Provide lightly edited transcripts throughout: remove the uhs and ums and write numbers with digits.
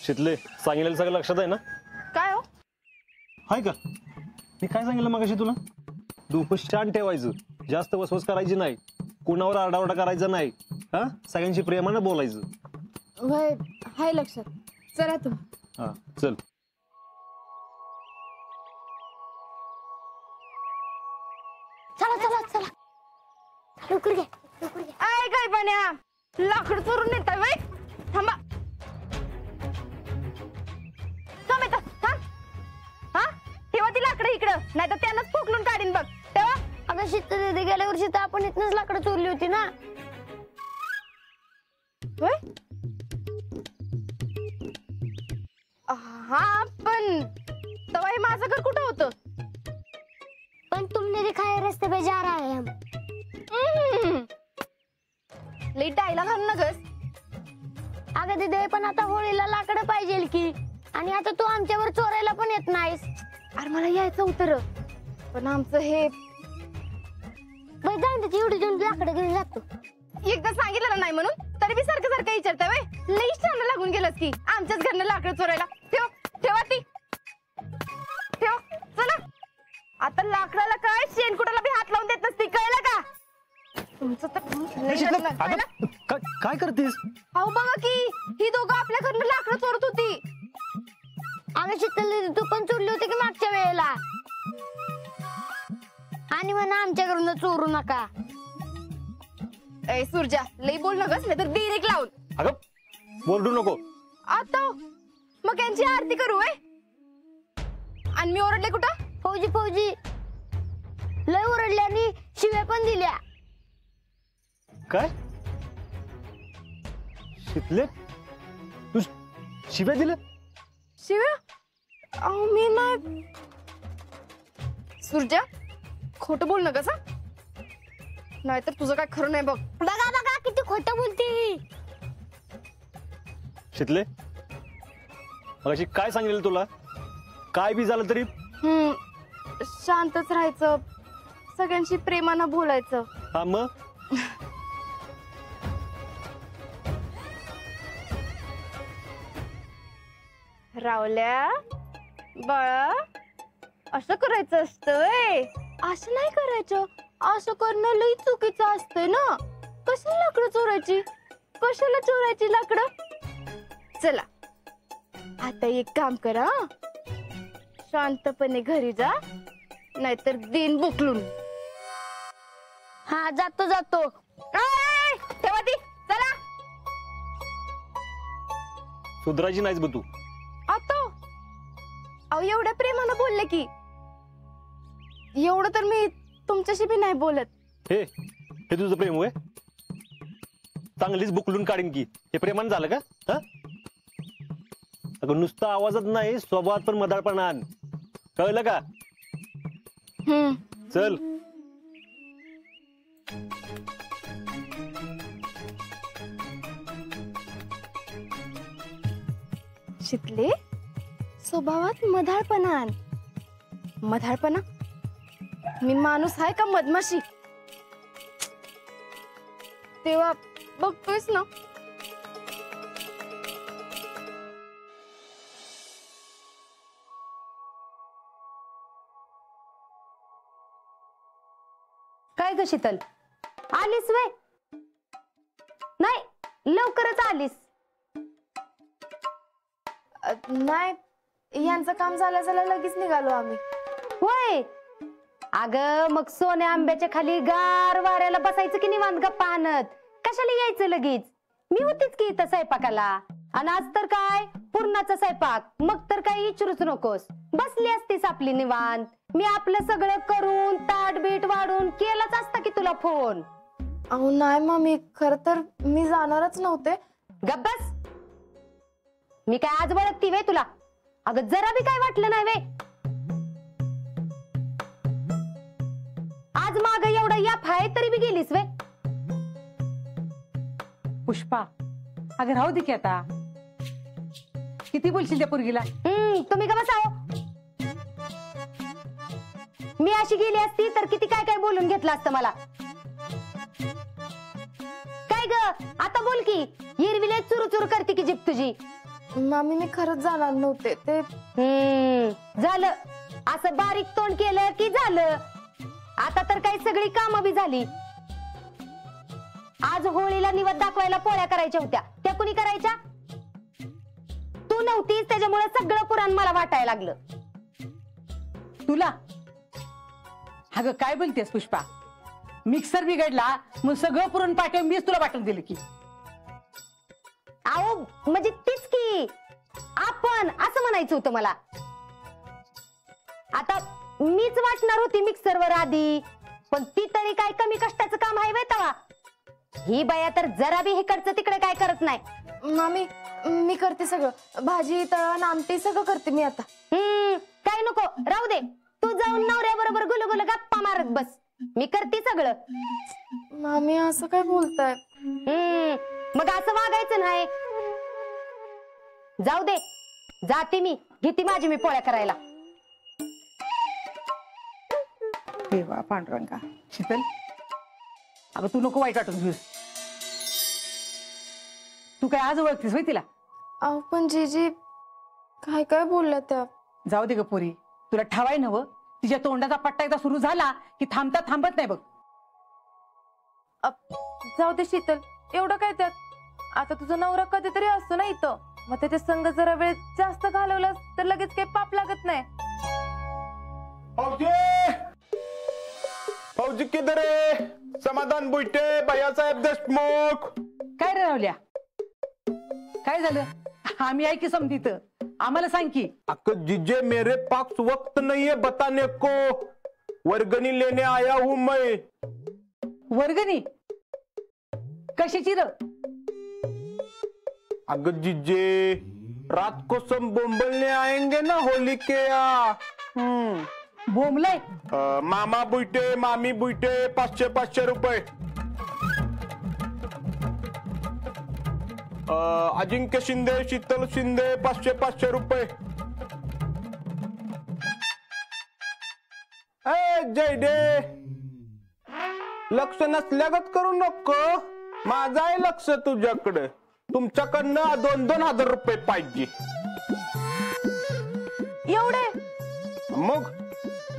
शितले सांगितलेलं सगळं लक्षात आहे ना? काय हो? हाय का? मी काय सांगितलं मगाशी तुला? डोकं शांत ठेवायचं, जास्त वसवस करायची नाही, कुणावर आरडाओरडा करायचा नाही, हा सगळ्यांशी प्रेमानं बोलायचं. वय हाय लक्षात. चला तुम्ही. हा चल. चला चला चला लवकर घे लवकर घे. आय काय पाण्या लाकड चोरून नेता वय. थांबा थांब इथं थांब. हा ठेवा ती लाकडं इकडं, नाही तर त्यांनाच पोकलून काढीन बघ. ठेवा. अगं शीतल दीदी गेल्या वर्षी तर आपण इथनच लाकडं चोरली होती ना. होय. हा पण तवा हे माझं घर कुठं होतं? पण तुमने दिखाए रास्ते पे जा रहा है हम. लई डायला घालू नगस. अगं दीदी पण आता होळीला लाकडं पाहिजे की, आणि आता तू आमच्यावर चोरायला पण येत नाहीस. अरे मला यायचं होतं पण आमचं हे बाई जाऊन त्याची एवढी देऊन लाकडं घेऊन जातो. एकदा सांगितलं नाही म्हणून तरी बी सारखं सारखं विचारता वय. लई छान लागून गेलंस की आमच्याच घरनं लाकडं चोरायला. ठेव ठेवा ती ठेव. चला आता लाकडाला काय शेणकुटाला बी हात लावून देत नसती, कळलं का? तुमचं तर लई शितले, लग्न आहे ना? काय करतेस? अहो बघा की ही दोघं आपल्या घरनं लाकडं चोरत होती. अगं शीतल दीदी तू पण चोरली होती की मागच्या वेळेला, आणि म्हणा आमच्या घरून चोरू नका. ए सुरजा लई बोल नगस नाही तर डिरेक्ट लावून. अगं बोलू नको. आता मग यांची आरती करू वय. आणि मी ओरडले कुठं? फौजी फौजी लय ओरडल्या आणि शिव्या पण दिल्या. काय शितले तू शिव्या दिल्या? शिव्या? अहो मी नाही. सुरजा खोटं बोल नगस हा, नाहीतर तुझं काय खरं नाही बघ. बघा बघा किती खोटं बोलती. शितले मगाशी काय सांगितलं तुला? काय बी झालं तरी शांतच राहायचं, सगळ्यांशी प्रेमानं बोलायचं. हा मग रावल्या बाळा असं करायचं असतंय. असं नाही करायचं, असं करणं लई चुकीचं असतंय ना. कशाला लाकडं चोरायची, कशाला चोरायची लाकडं? चला आता एक काम करा, शांतपणे घरी जा, नाहीतर दिन बुकलून. हा जातो जातो. ठेवा ती. चला सुधरायची नाहीस बघ तू. आता अहो एवढ्या प्रेमानं बोलले की, एवढं तर मी तुमच्याशी बी नाही बोलत. हे हे तुझं प्रेम होय? चांगलीच बुकलून काढीन की. हे प्रेमान झालं का? हा अगं नुसतं आवाजात नाही, स्वभावात पण मदाळपणा आण, कळलं का? चल. शितले स्वभावात मधाळपणा आण. मधाळपणा? मी माणूस आहे का मधमाशी? तेव्हा बघतोयस ना. काय ग शीतल, आलीस वे? नाही लवकरच आलीस. नाही यांचं काम झालं झालं लगेच निघालो आम्ही. होय. अग मग सोन्या आंब्याच्या खाली गार वाऱ्याला बसायचं की निवांत गप्पा आणत, कशाला यायचं लगेच? मी होतीच की इथं स्वयंपाकाला, आणि आज तर काय पूर्णाचा स्वयंपाक, मग तर काही विचारूच नकोस. बसली असतीस आपली निवांत. मी आपलं सगळं करून ताट बीट वाढून केलाच असता की तुला फोन. अहो नाही मम्मी, खर तर मी जाणारच नव्हते. गप्प बस. मी काय आज बळकती वे तुला? अगं जरा बी काय वाटलं नाही वे? आज माग एवढा या फाय तरी बी गेलीस वे? पुष्पा अगं राहू दे की, आता किती बोलशील त्या पोरगीला? तुम्ही का बसाव? मी अशी गेली असती तर किती काय काय बोलून घेतलं असतं मला. काय ग आता बोल की, हिरविले चुरू चुरू करते की जीप तुझी. मामी मी खरंच जाणार नव्हते ते. झालं असं बारीक तोंड केलं की झालं. आता तर काही सगळी कामं बी झाली. आज होळीला निवद दाखवायला पोळ्या करायच्या होत्या, त्या कुणी करायच्या? तू नव्हतीस, त्याच्यामुळे सगळं पुराण मला वाटायला लागलं. तुला अगं काय बोलतेस पुष्पा? मिक्सर बिघडला मग सगळं पुरण पाठवून मीच तुला पाठवून दिलं की. अहो म्हणजे तीच की आपण असं म्हणायचं होतं मला. आता मीच वाटणार होती मिक्सरवर आधी, पण ती तरी काय कमी कष्टाचं काम आहे तवा. ही बाया तर जरा बी इकडचं तिकडे काय करत नाही. मामी मी करते सगळं, भाजी तळण आमटी सगळं करते मी आता. काय नको राहू दे, तू जाऊन नवऱ्याबरोबर गुलगुल गप्पा मारत बस, मी करते सगळं. मामी असं काय बोलताय? मग असं वागायचं नाही. जाऊ दे, जाते मी, घेते माझी मी पोळ्या करायला. देवा पांडुरंगा. शीतल अगं तू नको वाईट वाटून घेऊस. तू काय आज ओळखतीस होय तिला? अहो पण जीजी काय काय बोलल्या त्या. जाऊ दे ग पोरी, तुला ठावाय नव. तिच्या तोंडाचा पट्टा एकदा सुरू झाला की थांबता थांबत नाही बघ. जाऊ दे शीतल, एवढं काय त्यात. आता तुझा नवरा कधीतरी असतो ना इथं, मग त्याच्या संग जरा वेळ जास्त घालवला तर लगेच काही पाप लागत नाही. फौजी किधर है? समाधान बुईटे, भैयासाहेब देशमुख. काय रे रावल्या, काय झालं? आम्ही आहे की समजीत, आम्हाला सांग की. जीजे मेरे पास वक्त नहीं है बताने को, वर्गणी लेने आया हूं मैं. वर्गणी कशाची र? अगं जीजे रात को सब बोंबलने आएंगे ना होली के यहाँ. बोंबलाय? मामा बुईटे मामी बुईटे 500 रुपये. अजिंक्य शिंदे शीतल शिंदे 500 रुपये. जयडे लक्ष नसल्यागत करू नको. माझं आहे लक्ष तुझ्याकडे. तुमच्याकडनं 2,000 रुपये पाहिजे. एवढे? मग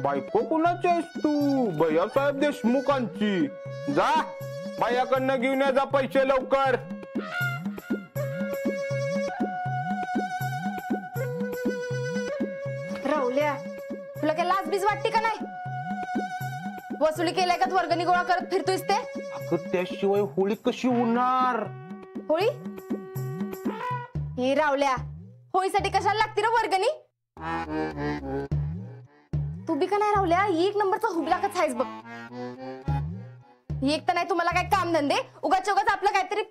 बायको कुणाची आहेस तू? भैयासाहेब देशमुखांची. जा बायाकडनं घेऊन या, जा पैसे लवकर. राहुल्या, तुला काय लाज बीज वाटते का नाही? वसुली केलाय का वर्गणी गोळा करत फिरतोयस ते? अगं त्याशिवाय होळी कशी होणार? होळी? हे राहुल्या, होळीसाठी कशाला लागते रे वर्गणी? तू बी का नाही राहुल्या, एक नंबरचा हुबलाकच आहेस बघ. एक तर नाही तुम्हाला काय काम धंदे, उगाच उगाच आपलं काहीतरी.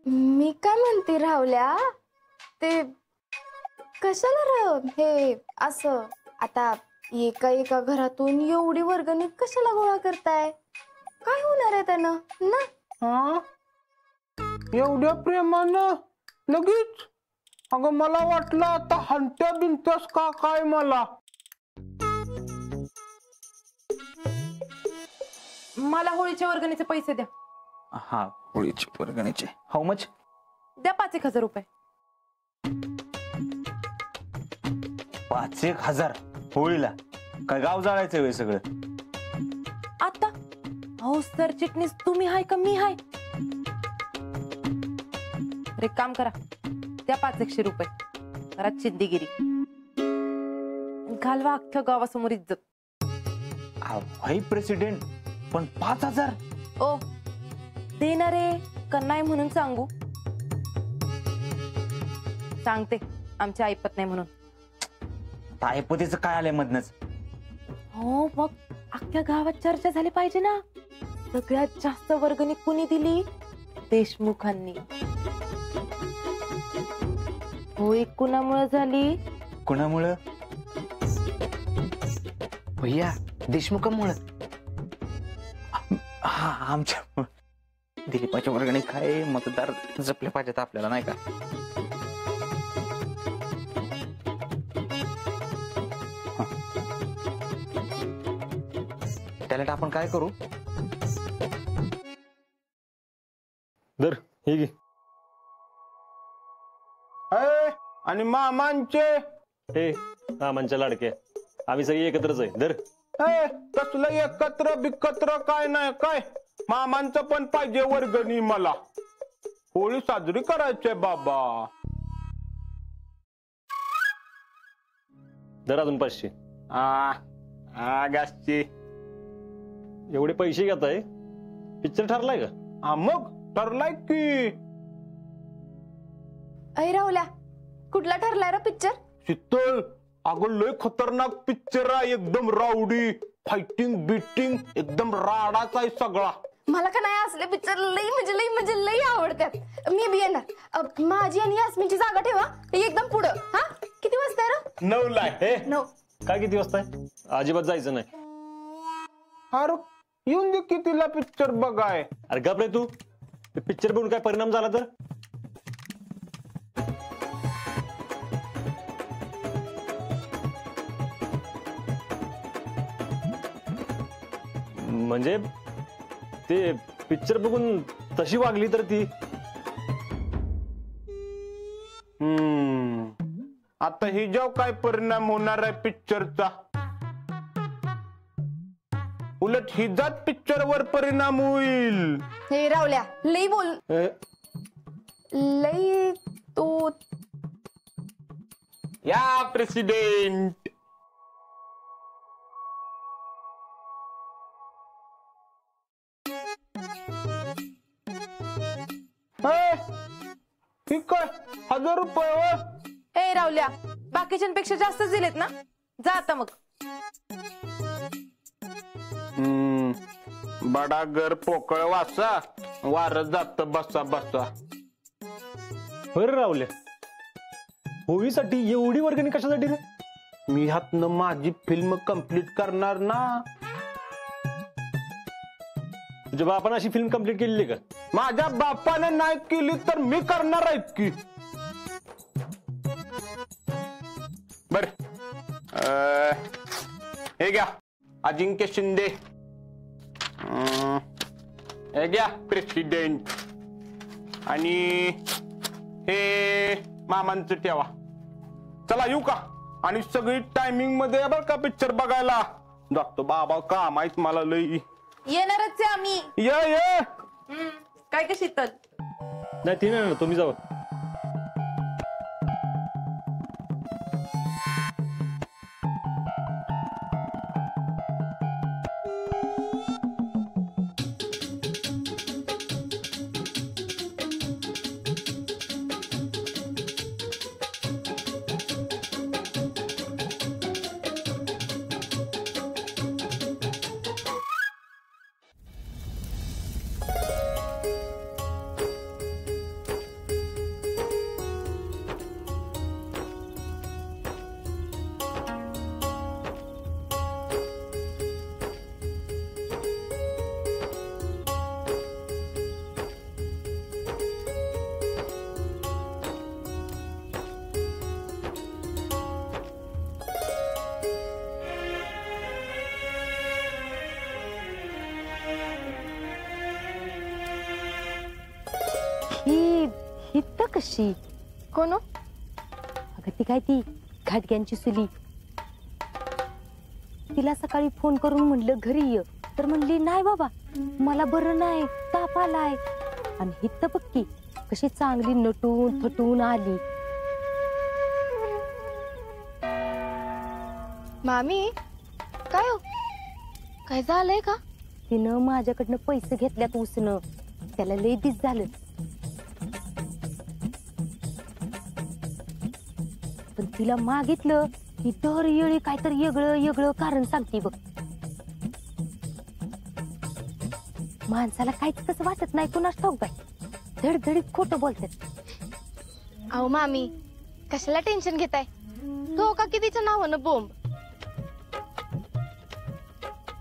मी काय म्हणते राहुल्या, ते कशाला र हे असं आता एका एका घरातून एवढी वर्गणी कशाला गोळा करताय? काय होणार आहे त्यानं ना? हा एवढ्या प्रेमानं लगेच? अगं मला वाटलं आता हंट्या बिनत्यास का काय मला. मला होळीच्या वर्गणीचे पैसे द्या. हा होळीची वर्गणीचे हाऊ मच? द्या 5,000 रुपये. 5,000 होळीला? काय गाव जाळायचं वे सगळं? आता हो सर चिटणीस तुम्ही हाय का मी हाय? एक काम करा, द्या 500 रुपये. करा चिंदीगिरी, घालवा अख्ख्या गावासमोर इज्जत. भाई प्रेसिडेंट, पण 5,000? ओ देणारे का नाही म्हणून सांगू? सांगते, आमची ऐपत नाही म्हणून. ऐपतीचं काय आलंय मधनच? हो मग अख्ख्या गावात चर्चा झाली पाहिजे ना. सगळ्यात जास्त वर्गणी कुणी दिली? देशमुखांनी. होळी कुणामुळे झाली? कुणामुळं? भैया देशमुखांमुळे. हा आमच्या दिलीपाच्या वर्गणी काय मतदार जपले पाहिजेत आपल्याला, नाही का? टॅलेंट आपण काय करू? दर हे घे. आणि मामांचे हे मामांच्या लाडके आम्ही सगळे एकत्रच आहे धर. तसलं एकत्र बिकत्र काय नाही काय. मामांचं पण पाहिजे वर्गणी मला. होळी साजरी करायचीय बाबा. धर अजून 500. गासची एवढे पैसे घेताय पिक्चर ठरलाय का? हा मग ठरलाय की. अय राहुल्या कुठला ठरलाय रे पिक्चर? शीतल अगं लय खतरनाक पिक्चर आहे. एकदम रावडी फायटिंग बिटिंग एकदम राडाच आहे सगळा. मला का नाही असले पिक्चर लई लई आवडतात. मी बी येणार. माझी आणि यास्मीनची जागा ठेवा एकदम पुढं. हा किती वाजता आहे रे? 9 ला. हे 9. काय किती वाजता आहे? अजिबात जायचं नाही. अरे येऊन दे की तिला पिक्चर बघाय. अरे गप रे तू. पिक्चर बघून काय परिणाम झाला तर? म्हणजे ते पिक्चर बघून तशी वागली तर ती. आता ही जेव्हा काय परिणाम होणार आहे पिक्चरचा. उलट हिजात पिक्चर वर परिणाम होईल. हे राहुल्या लई बोल. लई तू या प्रेसिडेंट. ठीक आहे 1000 रुपये. ए राहुल्या बाकीच्यांपेक्षा जास्तच दिलेत ना. जा आता मग. बडा घर पोकळ वासा वार जात बसा बसा. बरं राहुल्या होळीसाठी एवढी वर्गणी कशासाठी रे? मी ह्यातनं माझी फिल्म कंप्लीट करणार ना. तुझ्या बापानं अशी फिल्म कंप्लीट केलेली का? माझ्या बापाने नाही केली तर मी करणार आहेत की. बर हे घ्या अजिंक्य शिंदे. हे घ्या प्रेसिडेंट. आणि हे मामांचं ठेवा. चला येऊ का? आणि सगळी टायमिंग मध्ये बरं का पिक्चर बघायला. जातो बाबा काम आहेत मला लई. येणारच आहे आम्ही. ये काय का शीतल? नाही ती नाही तुम्ही जाऊ. ही तर कशी? कोण? अगं ती काय ती घाटग्यांची सुली. तिला सकाळी फोन करून म्हणलं घरी ये तर म्हणली नाही बाबा मला बरं नाही ताप आलाय. आणि ही तर बक्की कशी चांगली नटून थटून आली. मामी काय हो? काय झालंय का? तिनं माझ्याकडनं पैसे घेतल्यात उसनं. त्याला लय दिस झालं. पण तिला मागितलं की दर येळी काहीतरी वेगळं कारण सांगते बघ. माणसाला काहीच कसं वाटत नाही कुणाच ठाऊक बाई. धडधडीत खोटं बोलतात. अहो मामी कशाला टेन्शन घेताय? तो का कितीच्या नावानं बोंब.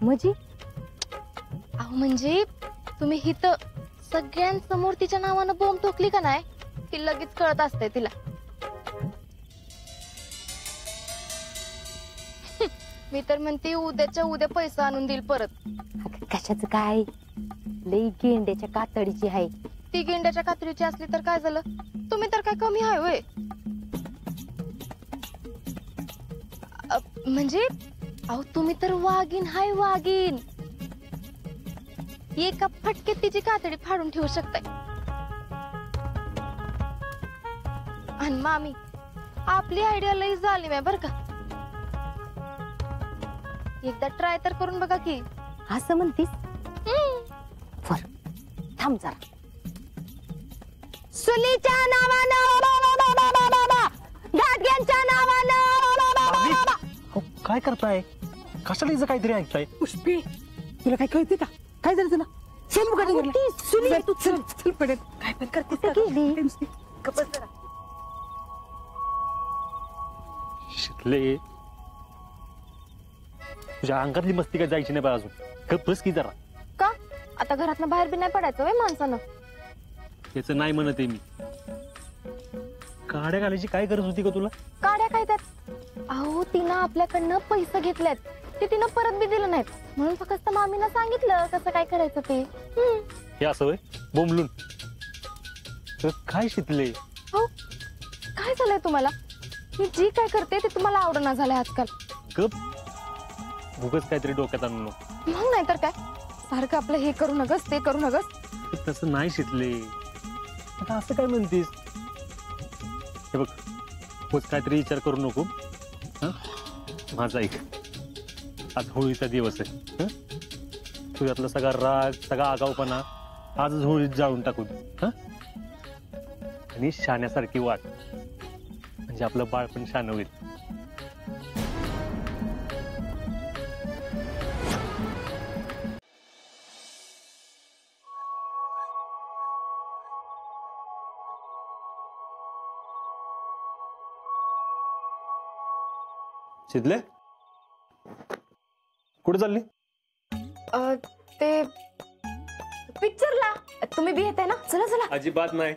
म्हणजे अहो म्हणजे तुम्ही हित सगळ्यांसमोर तिच्या नावानं बोंब ठोकली का नाही की लगेच कळत असते तिला. मी तर म्हणते उद्याच्या उद्या पैसा आणून देईल परत. कशाचं काय लई गेंड्याच्या कातडीची आहे. ती गेंड्याच्या कातडीची असली तर काय झालं? तुम्ही तर काय कमी आहे होय. म्हणजे अहो तुम्ही तर वाघीण हाय वाघीण. एका फटक्यात तिची कातडी फाडून ठेवू शकताय. आणि मामी आपली आयडिया लई झाली नाही बर का. एकदा ट्राय तर करून बघा की. असं म्हणतीस? बर थांब जरा. सुनीच्या नावानं घाटग्यांच्या नावानं. अहो, काय करताय? कशाला हिचं काहीतरी ऐकताय? पुष्पी तुला काय कळते का? काय झालं तुला? चल मुका सुनी तू चल चल पडेल. काय पण करतेस का? गप्प बस जरा. शिकले तुझ्या अंगातली मस्ती काय जायची नाही बा अजून. गप्प बस की जरा. का आता घरातनं बाहेर बी नाही पडायचं व्हय माणसानं. त्याचं नाही म्हणत आहे मी. काड्या घालायची काय गरज होती का तुला? काड्या काय त्यात? अहो तिनं आपल्याकडनं पैसे घेतलेत ते तिनं परत बी दिलं नाहीत म्हणून फक्त मामीनं सांगितलं कसं काय करायचं ते. हे असं होय बोंबलून तर काय शिकले? हो काय झालंय तुम्हाला? मी जी काय करते ते तुम्हाला आवडना झालंय आजकाल. गप उगाच काहीतरी डोक्यात आणू नको. मग नाही तर काय सारखं आपलं हे करू नगस ते करू नगस. तसं नाही शिकले. आता असं काय म्हणतीस? हे बघ उगाच काहीतरी विचार करू नको. हं? माझा ऐक. आज होळीचा दिवस आहे. हं? तुझ्यातला सगळा राग सगळा आगाऊपणा आजच होळीत जाळून टाकू दे. हं? आणि शाण्यासारखी वाट म्हणजे आपलं बाळ पण शान होईल. शिदले कुठे चालली? ते पिक्चरला तुम्ही बी येताय ना. चला चला. अजिबात नाही.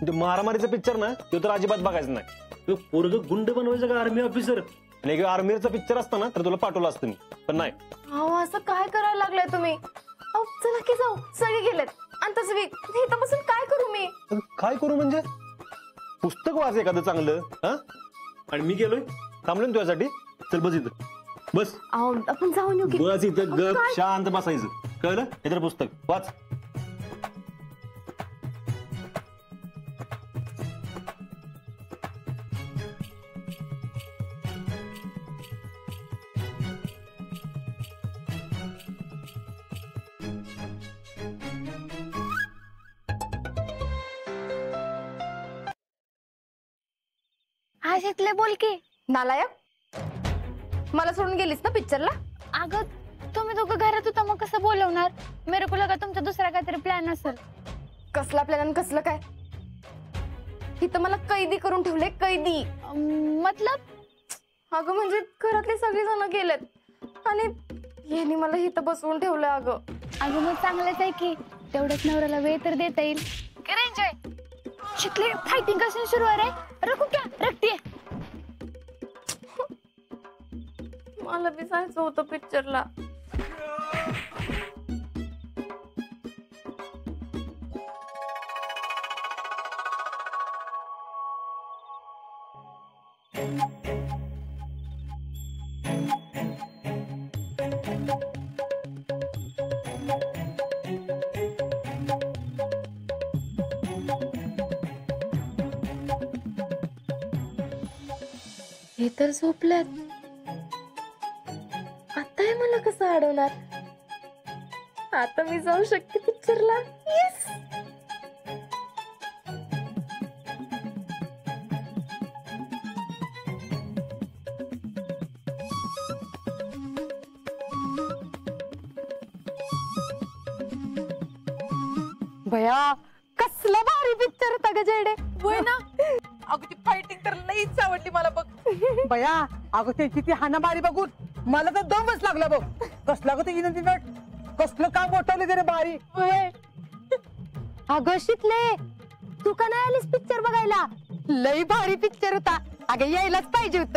ते मारामारीचा पिक्चर ना तो तर अजिबात बघायचं नाही. तो पोरग गुंड बनवायचं का आर्मी ऑफिसर? आणि आर्मीचा पिक्चर असता ना तर तुला पाठवलं असतं मी पण नाही. अहो असं काय करायला लागलाय तुम्ही? अहो चला की जाऊ. सगळे गेलेत आणि तसं बी इथं बसून काय करू मी? काय करू म्हणजे? पुस्तक वाच एखादं चांगलं. हा आणि मी गेलोय थांबलो ना तुझ्यासाठी. चल बस इथं बस. अहो आपण जाऊन येऊ की. बस इथं गप शांत बसायचं. कळलं? हे तर पुस्तक वाच. हा शिकले बोल की. नालायक मला सोडून गेलीस ना पिक्चरला? अगं तुम्ही दोघं घरात होता मग कसं बोलवणार? मेरे को लगा तुमचा दुसरा काहीतरी प्लॅन असेल. कसला प्लॅन कसलं काय? इथं मला कैदी करून ठेवले. कैदी मतलब? अगं म्हणजे घरातले सगळे जण गेलेत आणि यांनी मला इथं बसवून ठेवलं. अगं मग चांगलंच आहे की तेवढंच नवऱ्याला वेळ तर देता येईल. कर एन्जॉय. शिकले फायटिंग कशी सुरू आहे? रखू क्या रखतीये. मला बी जायचं होतं पिक्चरला. हे तर झोपल्यात. आता हे मला कसं अडवणार? आता मी जाऊ शकते पिक्चरला. येस. भया कसला भारी पिक्चर होता ग जेडे. होय ना. अगं ती फायटिंग तर लईच आवडली मला बघ. भया अगं त्यांची ती हाणामारी बघून मला तर दमच लागला बघ. कसला ग ते विनंती नट कसलं काम मोठवलं त्याने भारी. अगं शिकले तू का नाही आलीस पिक्चर बघायला? लई भारी पिक्चर होता. अगं यायलाच पाहिजे होत.